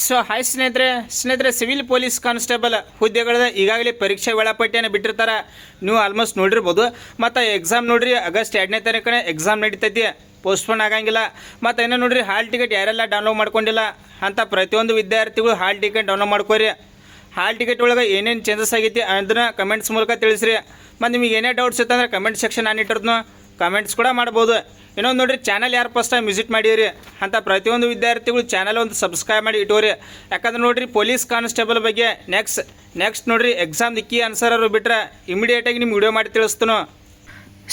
So hi ಸ್ನೇಹಿತರೆ civil police constable ಹುದ್ದೆಗಳದ ಈಗಾಗಲೇ ಪರೀಕ್ಷೆ ವೇಳಾಪಟ್ಟಿಯನ್ನು ಬಿಟ್ಟಿರ್ತಾರೆ. ನೀವು ಆಲ್ಮೋಸ್ಟ್ ನೋಡಿರ್ಬೋದು. ಮತ್ತು ಎಕ್ಸಾಮ್ ನೋಡ್ರಿ ಆಗಸ್ಟ್ 2ನೇ ತಾರೀಕು ಎಕ್ಸಾಮ್ ನಡೀತೈತಿ, ಪೋಸ್ಟ್ಪೋನ್ ಆಗಂಗಿಲ್ಲ. ಮತ್ತು ಏನೋ ನೋಡ್ರಿ ಹಾಲ್ ಟಿಕೆಟ್ ಯಾರೆಲ್ಲ ಡೌನ್ಲೋಡ್ ಮಾಡ್ಕೊಂಡಿಲ್ಲ ಅಂತ ಪ್ರತಿಯೊಂದು ವಿದ್ಯಾರ್ಥಿಗಳು ಹಾಲ್ ಟಿಕೆಟ್ ಡೌನ್ಲೋಡ್ ಮಾಡ್ಕೋರಿ. ಹಾಲ್ ಟಿಕೆಟ್ ಒಳಗೆ ಏನೇನು ಚೇಂಜಸ್ ಆಗೈತಿ ಅದನ್ನು ಕಮೆಂಟ್ಸ್ ಮೂಲಕ ತಿಳಿಸ್ರಿ. ಮತ್ತು ನಿಮಗೆ ಏನೇ ಡೌಟ್ಸ್ ಇತ್ತಂದ್ರೆ ಕಮೆಂಟ್ ಸೆಕ್ಷನ್ ನಾನು ಇಟ್ಟಿರ್ತೀನಿ, ಕಮೆಂಟ್ಸ್ ಕೂಡ ಮಾಡ್ಬೋದು. ಇನ್ನೊಂದು ನೋಡಿರಿ, ಚಾನಲ್ ಯಾರು ಫಸ್ಟ್ ಟೈಮ್ ವಿಸಿಟ್ ಮಾಡಿರಿ ಅಂತ ಪ್ರತಿಯೊಂದು ವಿದ್ಯಾರ್ಥಿಗಳು ಚಾನಲ್ ಒಂದು ಸಬ್ಸ್ಕ್ರೈಬ್ ಮಾಡಿ ಇಟ್ಟೋರಿ. ಯಾಕಂದ್ರೆ ನೋಡಿರಿ ಪೊಲೀಸ್ ಕಾನ್ಸ್ಟೇಬಲ್ ಬಗ್ಗೆ ನೆಕ್ಸ್ಟ್ ನೋಡಿರಿ ಎಕ್ಸಾಮ್ ಕೀ ಆನ್ಸರ್ ಅವರು ಬಿಟ್ಟರೆ ಇಮಿಡಿಯೇಟಾಗಿ ನಿಮ್ಗೆ ವಿಡಿಯೋ ಮಾಡಿ ತಿಳಿಸ್ತಾನೋ.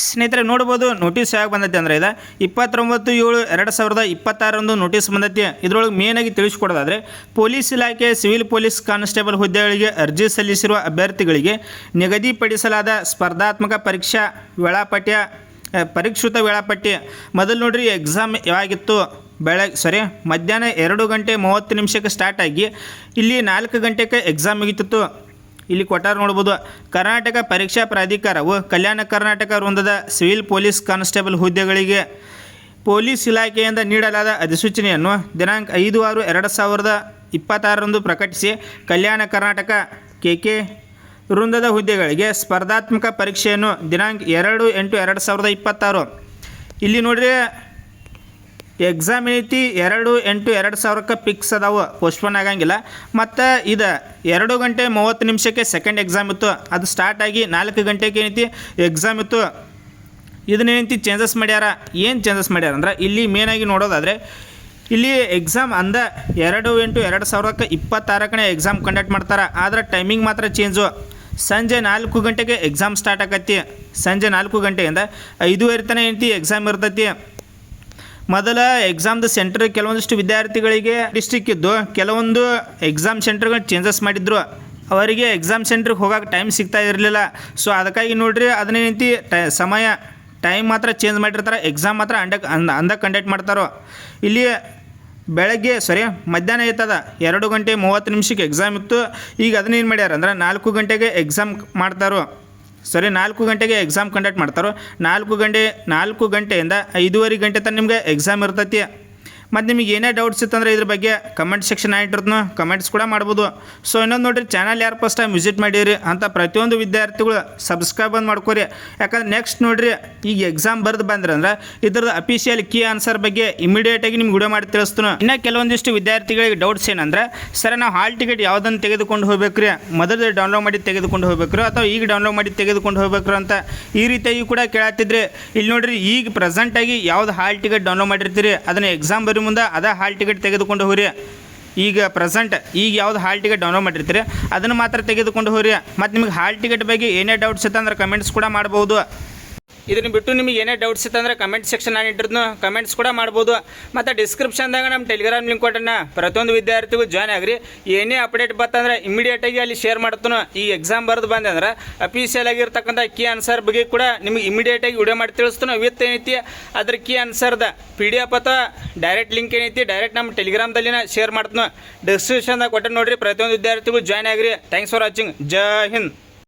ಸ್ನೇಹಿತರೆ ನೋಡ್ಬೋದು, ನೋಟಿಸ್ ಯಾಕೆ ಬಂದೈತಿ ಅಂದರೆ ಇದು 29/7/2026 ನೋಟಿಸ್ ಬಂದೈತಿ. ಇದರೊಳಗೆ ಮೇನಾಗಿ ತಿಳಿಸ್ಕೊಡೋದಾದರೆ, ಪೊಲೀಸ್ ಇಲಾಖೆ ಸಿವಿಲ್ ಪೊಲೀಸ್ ಕಾನ್ಸ್ಟೇಬಲ್ ಹುದ್ದೆಗಳಿಗೆ ಅರ್ಜಿ ಸಲ್ಲಿಸಿರುವ ಅಭ್ಯರ್ಥಿಗಳಿಗೆ ನಿಗದಿಪಡಿಸಲಾದ ಸ್ಪರ್ಧಾತ್ಮಕ ಪರೀಕ್ಷಾ ವೇಳಾಪಟ್ಟಿಯ ಪರಿಷ್ಕೃತ ವೇಳಾಪಟ್ಟಿ. ಮೊದಲು ನೋಡ್ರಿ ಎಕ್ಸಾಮ್ ಯಾವಾಗಿತ್ತು, ಮಧ್ಯಾಹ್ನ 2:30 ಸ್ಟಾರ್ಟ್ ಆಗಿ ಇಲ್ಲಿ 4 ಗಂಟೆಗೆ ಎಕ್ಸಾಮ್ ಮುಗಿತಿತ್ತು. ಇಲ್ಲಿ ಕೊಟ್ಟಾರ ನೋಡ್ಬೋದು. ಕರ್ನಾಟಕ ಪರೀಕ್ಷಾ ಪ್ರಾಧಿಕಾರವು Kalyana Karnataka ವೃಂದದ civil police constable ಹುದ್ದೆಗಳಿಗೆ ಪೊಲೀಸ್ ಇಲಾಖೆಯಿಂದ ನೀಡಲಾದ ಅಧಿಸೂಚನೆಯನ್ನು ದಿನಾಂಕ 5/6/2026 ಪ್ರಕಟಿಸಿ ಕಲ್ಯಾಣ ಕರ್ನಾಟಕ KK ವೃಂದದ ಹುದ್ದೆಗಳಿಗೆ ಸ್ಪರ್ಧಾತ್ಮಕ ಪರೀಕ್ಷೆಯನ್ನು ದಿನಾಂಕ 2/8/2026 ಇಲ್ಲಿ ನೋಡ್ರಿ ಎಕ್ಸಾಮ್ ಐತಿ 2/8/2026 ಫಿಕ್ಸ್ ಅದಾವು, ಪೋಸ್ಟ್ಪೋನ್ ಆಗಂಗಿಲ್ಲ. ಮತ್ತು ಇದು 2:30 ಸೆಕೆಂಡ್ ಎಕ್ಸಾಮ್ ಇತ್ತು, ಅದು ಸ್ಟಾರ್ಟ್ ಆಗಿ 4 ಗಂಟೆಗೆ ಏನೈತಿ ಎಕ್ಸಾಮ್ ಇತ್ತು. ಇದನ್ನೇನೈತಿ ಚೇಂಜಸ್ ಮಾಡ್ಯಾರ. ಏನು ಚೇಂಜಸ್ ಮಾಡ್ಯಾರ ಅಂದ್ರೆ ಇಲ್ಲಿ ಮೇನಾಗಿ ನೋಡೋದಾದರೆ ಇಲ್ಲಿ ಎಕ್ಸಾಮ್ 2/8/2026 ಎಕ್ಸಾಮ್ ಕಂಡಕ್ಟ್ ಮಾಡ್ತಾರೆ. ಆದರೆ ಟೈಮಿಂಗ್ ಮಾತ್ರ ಚೇಂಜು. ಸಂಜೆ 4 ಗಂಟೆಗೆ ಎಕ್ಸಾಮ್ ಸ್ಟಾರ್ಟ್ ಆಕತಿ. ಸಂಜೆ 4 ಗಂಟೆಯಿಂದ 5:30 ತನಕ ಏನೈತಿ ಎಕ್ಸಾಮ್ ಇರ್ತೈತಿ. ಮೊದಲ ಎಕ್ಸಾಮ್ದು ಸೆಂಟರ್ ಕೆಲವೊಂದಿಷ್ಟು ವಿದ್ಯಾರ್ಥಿಗಳಿಗೆ ಡಿಸ್ಟ್ರಿಕ್ ಇದ್ದು ಕೆಲವೊಂದು ಎಕ್ಸಾಮ್ ಸೆಂಟರ್ಗಳು ಚೇಂಜಸ್ ಮಾಡಿದ್ರು. ಅವರಿಗೆ ಎಕ್ಸಾಮ್ ಸೆಂಟ್ರಿಗೆ ಹೋಗೋಕೆ ಟೈಮ್ ಸಿಗ್ತಾ ಇರಲಿಲ್ಲ. ಸೊ ಅದಕ್ಕಾಗಿ ನೋಡ್ರಿ ಅದನ್ನೇನೈತಿ ಟೈಮ್ ಮಾತ್ರ ಚೇಂಜ್ ಮಾಡಿರ್ತಾರೆ, ಎಕ್ಸಾಮ್ ಮಾತ್ರ ಅಂದ ಕಂಡಕ್ಟ್ ಮಾಡ್ತಾರೋ. ಇಲ್ಲಿ ಮಧ್ಯಾಹ್ನ ಐತದ 2:30 ಎಕ್ಸಾಮ್ ಇತ್ತು. ಈಗ ಅದನ್ನೇನು ಮಾಡ್ಯಾರ ಅಂದ್ರೆ 4 ಗಂಟೆಗೆ ಎಕ್ಸಾಮ್ ಮಾಡ್ತಾರೋ. 4 ಗಂಟೆಗೆ ಎಕ್ಸಾಮ್ ಕಂಡಕ್ಟ್ ಮಾಡ್ತಾರೋ. 4 ಗಂಟೆಯಿಂದ 5:30 ಗಂಟೆ ತನಕ ನಿಮಗೆ ಎಕ್ಸಾಮ್ ಇರ್ತೈತಿ. ಮತ್ತು ನಿಮಗೆ ಏನೇ ಡೌಟ್ಸ್ ಇತ್ತಂದರೆ ಇದ್ರ ಬಗ್ಗೆ ಕಮೆಂಟ್ ಸೆಕ್ಷನ್ ಆಗಿಟ್ಟಿರ್ತೀನಿ, ಕಮೆಂಟ್ಸ್ ಕೂಡ ಮಾಡ್ಬೋದು. ಸೊ ಇನ್ನೊಂದು ನೋಡಿರಿ, ಚಾನಲ್ ಯಾರು ಫಸ್ಟ್ ಟೈಮ್ ವಿಸಿಟ್ ಮಾಡಿರಿ ಅಂತ ಪ್ರತಿಯೊಂದು ವಿದ್ಯಾರ್ಥಿಗಳು ಸಬ್ಸ್ಕ್ರೈಬ್ ಬಂದು ಮಾಡ್ಕೋರಿ. ಯಾಕಂದ್ರೆ ನೆಕ್ಸ್ಟ್ ನೋಡಿರಿ ಈಗ ಎಕ್ಸಾಮ್ ಬಂದ್ರೆ ಅಂದ್ರೆ ಇದ್ರದ್ದು ಅಫಿಷಿಯಲ್ ಕೀ ಆನ್ಸರ್ ಬಗ್ಗೆ ಇಮಿಡಿಯೇಟಾಗಿ ನಿಮ್ಗೆ ವಿಡಿಯೋ ಮಾಡಿ ತಿಳಿಸ್ತೀನಿ. ಇನ್ನು ಕೆಲವೊಂದಿಷ್ಟು ವಿದ್ಯಾರ್ಥಿಗಳಿಗೆ ಡೌಟ್ಸ್ ಏನಂದ್ರೆ, ನಾವು ಹಾಲ್ ಟಿಕೆಟ್ ಯಾವುದನ್ನು ತೆಗೆದುಕೊಂಡು ಹೋಗ್ಬೇಕ್ರಿ, ಮೊದಲು ಡೌನ್ಲೋಡ್ ಮಾಡಿ ತೆಗೆದುಕೊಂಡು ಹೋಗ್ಬೇಕ್ರಿ ಅಥವಾ ಈಗ ಡೌನ್ಲೋಡ್ ಮಾಡಿ ತೆಗೆದುಕೊಂಡು ಹೋಗ್ಬೇಕ್ರಿ ಅಂತ ಈ ರೀತಿಯಾಗಿ ಕೂಡ ಕೇಳತ್ತಿದ್ರಿ. ಇಲ್ಲಿ ನೋಡಿರಿ ಈಗ ಪ್ರೆಸೆಂಟಾಗಿ ಯಾವ್ದು ಹಾಲ್ ಟಿಕೆಟ್ ಡೌನ್ಲೋಡ್ ಮಾಡಿರ್ತೀರಿ ಅದನ್ನು ಎಕ್ಸಾಮ್ ಬರೀ ಮುಂದೆ ಅದ ಹಾಲ್ ಟಿಕೆಟ್ ತೆಗೆದುಕೊಂಡು ಹೋಗ್ರಿ. ಈಗ ಯಾವ್ದು ಹಾಲ್ ಟಿಕೆಟ್ ಡೌನ್ಲೋಡ್ ಮಾಡಿರ್ತೀರಿ ಅದನ್ನು ಮಾತ್ರ ತೆಗೆದುಕೊಂಡು ಹೋಗ್ರಿ. ಮತ್ತು ನಿಮಗೆ ಹಾಲ್ ಟಿಕೆಟ್ ಬಗ್ಗೆ ಏನೇ ಡೌಟ್ಸ್ ಇತ್ತಂದ್ರೆ ಕಮೆಂಟ್ಸ್ ಕೂಡ ಮಾಡ್ಬೋದು. ಇದನ್ನು ಬಿಟ್ಟು ನಿಮಗೆ ಏನೇ ಡೌಟ್ಸ್ ಇತ್ತಂದ್ರೆ ಕಮೆಂಟ್ ಸೆಕ್ಷನ್ ನಾನು ಇಟ್ಟಿರ್ತೀನಿ, ಕಮೆಂಟ್ಸ್ ಕೂಡ ಮಾಡ್ಬೋದು. ಮತ್ತು ಡಿಸ್ಕ್ರಿಪ್ಷನ್ದಾಗ ನಮ್ಮ ಟೆಲಿಗ್ರಾಮ್ ಲಿಂಕ್ ಕೊಟ್ಟನ, ಪ್ರತಿಯೊಂದು ವಿದ್ಯಾರ್ಥಿಗೂ ಜಾಯ್ನ್ ಆಗ್ರಿ. ಏನೇ ಅಪ್ಡೇಟ್ ಬರ್ತಂದ್ರೆ ಇಮಿಡಿಯೇಟಾಗಿ ಅಲ್ಲಿ ಶೇರ್ ಮಾಡ್ತಾನೋ. ಈ ಎಕ್ಸಾಮ್ ಬಂದಂದ್ರೆ ಅಫಿಷಿಯಲ್ ಆಗಿರ್ತಕ್ಕಂಥ ಕೀ ಆನ್ಸರ್ ಬಗ್ಗೆ ಕೂಡ ನಿಮಗೆ ಇಮಿಡಿಯೇಟಾಗಿ ವಿಡಿಯೋ ಮಾಡಿ ತಿಳಿಸ್ತಾನೋ. ವಿತ್ ಏನೈತಿ ಅದ್ರ ಕೀ ಆನ್ಸರ್ದ PDF ಅಥವಾ ಡೈರೆಕ್ಟ್ ಲಿಂಕ್ ಏನೈತಿ ಡೈರೆಕ್ಟ್ ನಮ್ಮ ಟೆಲಿಗ್ರಾಮ್ದಲ್ಲಿನ ಶೇರ್ ಮಾಡ್ತಾನೋ. ಡಿಸ್ಕ್ರಿಪ್ಷನ್ದಾಗ ಕೊಟ್ಟೆ ನೋಡಿರಿ, ಪ್ರತಿಯೊಂದು ವಿದ್ಯಾರ್ಥಿಗಳು join agri. Thanks for watching. Jai Hind.